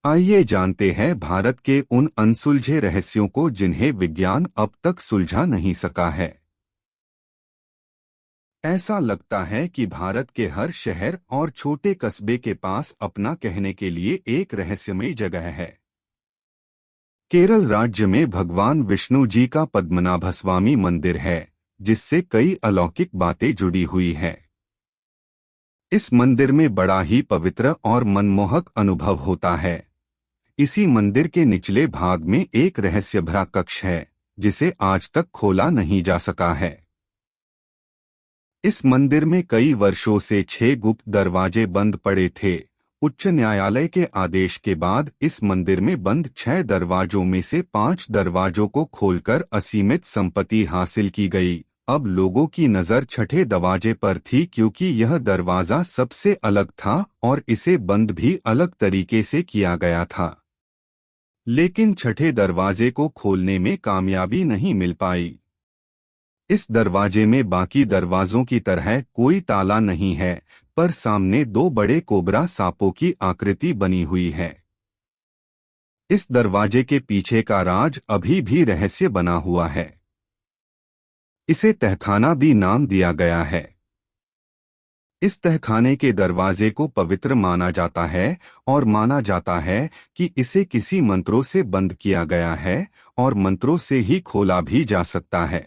आइए जानते हैं भारत के उन अनसुलझे रहस्यों को जिन्हें विज्ञान अब तक सुलझा नहीं सका है। ऐसा लगता है कि भारत के हर शहर और छोटे कस्बे के पास अपना कहने के लिए एक रहस्यमयी जगह है। केरल राज्य में भगवान विष्णु जी का पद्मनाभस्वामी मंदिर है, जिससे कई अलौकिक बातें जुड़ी हुई हैं। इस मंदिर में बड़ा ही पवित्र और मनमोहक अनुभव होता है। इसी मंदिर के निचले भाग में एक रहस्य भरा कक्ष है, जिसे आज तक खोला नहीं जा सका है। इस मंदिर में कई वर्षों से 6 गुप्त दरवाजे बंद पड़े थे। उच्च न्यायालय के आदेश के बाद इस मंदिर में बंद 6 दरवाजों में से 5 दरवाजों को खोलकर असीमित संपत्ति हासिल की गई। अब लोगों की नजर छठे दरवाजे पर थी, क्योंकि यह दरवाजा सबसे अलग था और इसे बंद भी अलग तरीके से किया गया था। लेकिन छठे दरवाजे को खोलने में कामयाबी नहीं मिल पाई। इस दरवाजे में बाकी दरवाजों की तरह कोई ताला नहीं है, पर सामने 2 बड़े कोबरा सांपों की आकृति बनी हुई है। इस दरवाजे के पीछे का राज अभी भी रहस्य बना हुआ है। इसे तहखाना भी नाम दिया गया है। इस तहखाने के दरवाजे को पवित्र माना जाता है और माना जाता है कि इसे किसी मंत्रों से बंद किया गया है और मंत्रों से ही खोला भी जा सकता है।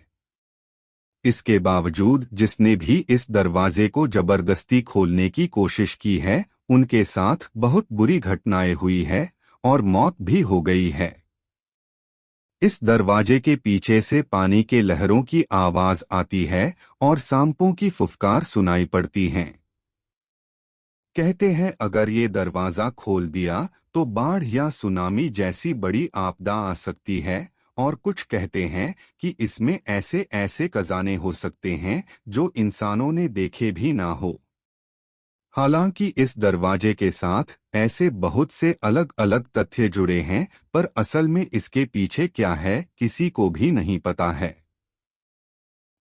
इसके बावजूद जिसने भी इस दरवाजे को जबरदस्ती खोलने की कोशिश की है, उनके साथ बहुत बुरी घटनाएं हुई है और मौत भी हो गई है। इस दरवाजे के पीछे से पानी के लहरों की आवाज आती है और सांपों की फुफकार सुनाई पड़ती हैं। कहते हैं अगर ये दरवाजा खोल दिया तो बाढ़ या सुनामी जैसी बड़ी आपदा आ सकती है, और कुछ कहते हैं कि इसमें ऐसे ऐसे खजाने हो सकते हैं जो इंसानों ने देखे भी ना हो। हालांकि इस दरवाजे के साथ ऐसे बहुत से अलग अलग तथ्य जुड़े हैं, पर असल में इसके पीछे क्या है किसी को भी नहीं पता है।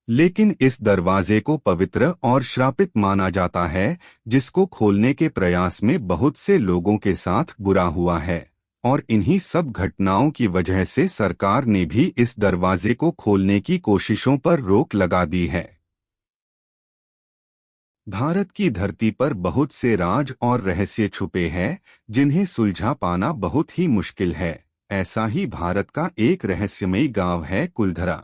लेकिन इस दरवाजे को पवित्र और श्रापित माना जाता है, जिसको खोलने के प्रयास में बहुत से लोगों के साथ बुरा हुआ है, और इन्हीं सब घटनाओं की वजह से सरकार ने भी इस दरवाजे को खोलने की कोशिशों पर रोक लगा दी है। भारत की धरती पर बहुत से राज और रहस्य छुपे हैं, जिन्हें सुलझा पाना बहुत ही मुश्किल है। ऐसा ही भारत का एक रहस्यमयी गांव है कुलधरा।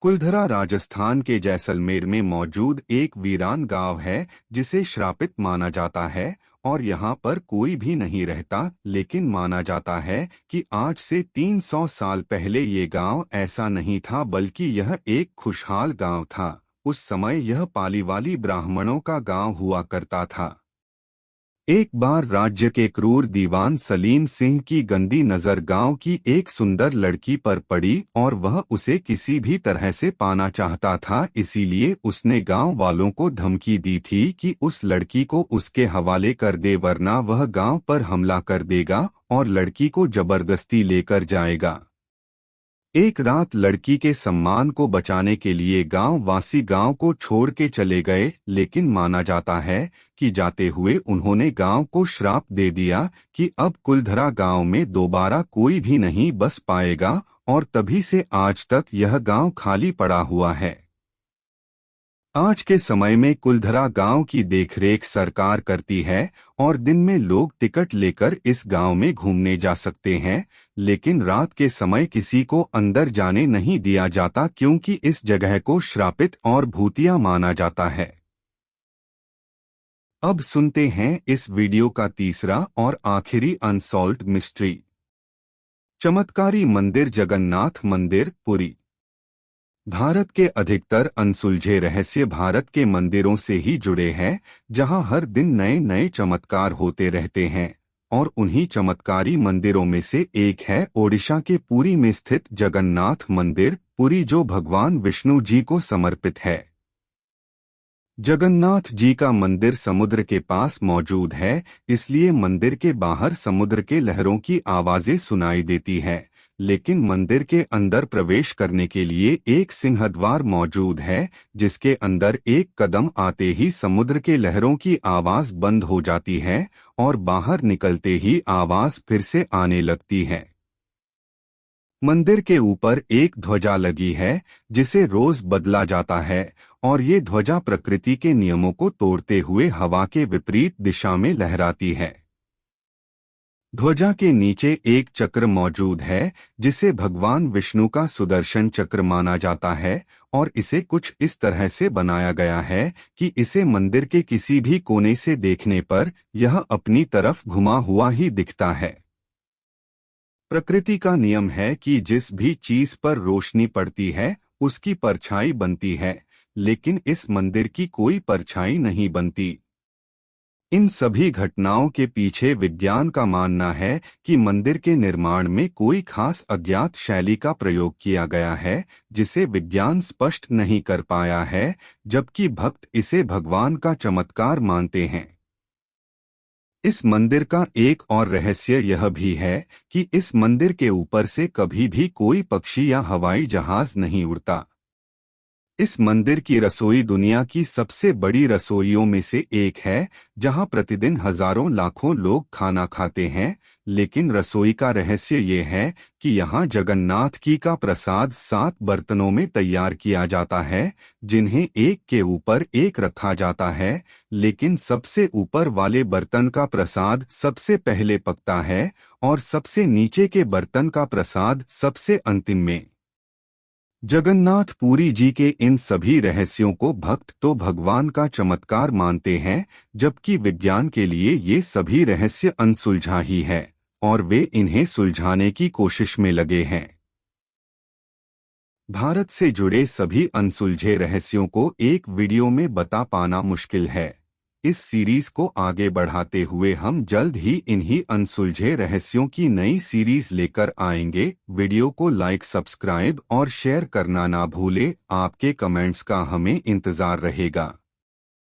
कुलधरा राजस्थान के जैसलमेर में मौजूद एक वीरान गांव है, जिसे श्रापित माना जाता है और यहाँ पर कोई भी नहीं रहता। लेकिन माना जाता है कि आज से 300 साल पहले ये गांव ऐसा नहीं था, बल्कि यह एक खुशहाल गांव था। उस समय यह पालीवाली ब्राह्मणों का गांव हुआ करता था। एक बार राज्य के क्रूर दीवान सलीम सिंह की गंदी नजर गांव की एक सुंदर लड़की पर पड़ी और वह उसे किसी भी तरह से पाना चाहता था। इसीलिए उसने गांव वालों को धमकी दी थी कि उस लड़की को उसके हवाले कर दे, वरना वह गांव पर हमला कर देगा और लड़की को जबरदस्ती लेकर जाएगा। एक रात लड़की के सम्मान को बचाने के लिए गांव वासी गांव को छोड़ के चले गए, लेकिन माना जाता है कि जाते हुए उन्होंने गांव को श्राप दे दिया कि अब कुलधरा गांव में दोबारा कोई भी नहीं बस पाएगा, और तभी से आज तक यह गांव खाली पड़ा हुआ है। आज के समय में कुलधरा गांव की देखरेख सरकार करती है और दिन में लोग टिकट लेकर इस गांव में घूमने जा सकते हैं, लेकिन रात के समय किसी को अंदर जाने नहीं दिया जाता, क्योंकि इस जगह को श्रापित और भूतिया माना जाता है। अब सुनते हैं इस वीडियो का तीसरा और आखिरी अनसॉल्व्ड मिस्ट्री। चमत्कारी मंदिर जगन्नाथ मंदिर, पुरी। भारत के अधिकतर अनसुलझे रहस्य भारत के मंदिरों से ही जुड़े हैं, जहां हर दिन नए नए चमत्कार होते रहते हैं। और उन्हीं चमत्कारी मंदिरों में से एक है ओडिशा के पुरी में स्थित जगन्नाथ मंदिर, पुरी, जो भगवान विष्णु जी को समर्पित है। जगन्नाथ जी का मंदिर समुद्र के पास मौजूद है, इसलिए मंदिर के बाहर समुद्र के लहरों की आवाजें सुनाई देती है, लेकिन मंदिर के अंदर प्रवेश करने के लिए एक सिंहद्वार मौजूद है, जिसके अंदर एक कदम आते ही समुद्र के लहरों की आवाज बंद हो जाती है और बाहर निकलते ही आवाज फिर से आने लगती है। मंदिर के ऊपर एक ध्वजा लगी है, जिसे रोज बदला जाता है और ये ध्वजा प्रकृति के नियमों को तोड़ते हुए हवा के विपरीत दिशा में लहराती है। ध्वजा के नीचे एक चक्र मौजूद है, जिसे भगवान विष्णु का सुदर्शन चक्र माना जाता है और इसे कुछ इस तरह से बनाया गया है कि इसे मंदिर के किसी भी कोने से देखने पर यह अपनी तरफ घुमा हुआ ही दिखता है। प्रकृति का नियम है कि जिस भी चीज पर रोशनी पड़ती है उसकी परछाई बनती है, लेकिन इस मंदिर की कोई परछाई नहीं बनती। इन सभी घटनाओं के पीछे विज्ञान का मानना है कि मंदिर के निर्माण में कोई खास अज्ञात शैली का प्रयोग किया गया है, जिसे विज्ञान स्पष्ट नहीं कर पाया है, जबकि भक्त इसे भगवान का चमत्कार मानते हैं। इस मंदिर का एक और रहस्य यह भी है कि इस मंदिर के ऊपर से कभी भी कोई पक्षी या हवाई जहाज नहीं उड़ता। इस मंदिर की रसोई दुनिया की सबसे बड़ी रसोइयों में से एक है, जहां प्रतिदिन हजारों लाखों लोग खाना खाते हैं, लेकिन रसोई का रहस्य ये है कि यहाँ जगन्नाथ जी का प्रसाद 7 बर्तनों में तैयार किया जाता है, जिन्हें एक के ऊपर एक रखा जाता है, लेकिन सबसे ऊपर वाले बर्तन का प्रसाद सबसे पहले पकता है और सबसे नीचे के बर्तन का प्रसाद सबसे अंतिम में। जगन्नाथ पुरी जी के इन सभी रहस्यों को भक्त तो भगवान का चमत्कार मानते हैं, जबकि विज्ञान के लिए ये सभी रहस्य अनसुलझा ही है और वे इन्हें सुलझाने की कोशिश में लगे हैं। भारत से जुड़े सभी अनसुलझे रहस्यों को एक वीडियो में बता पाना मुश्किल है। इस सीरीज को आगे बढ़ाते हुए हम जल्द ही इन्हीं अनसुलझे रहस्यों की नई सीरीज लेकर आएंगे। वीडियो को लाइक, सब्सक्राइब और शेयर करना ना भूले। आपके कमेंट्स का हमें इंतजार रहेगा।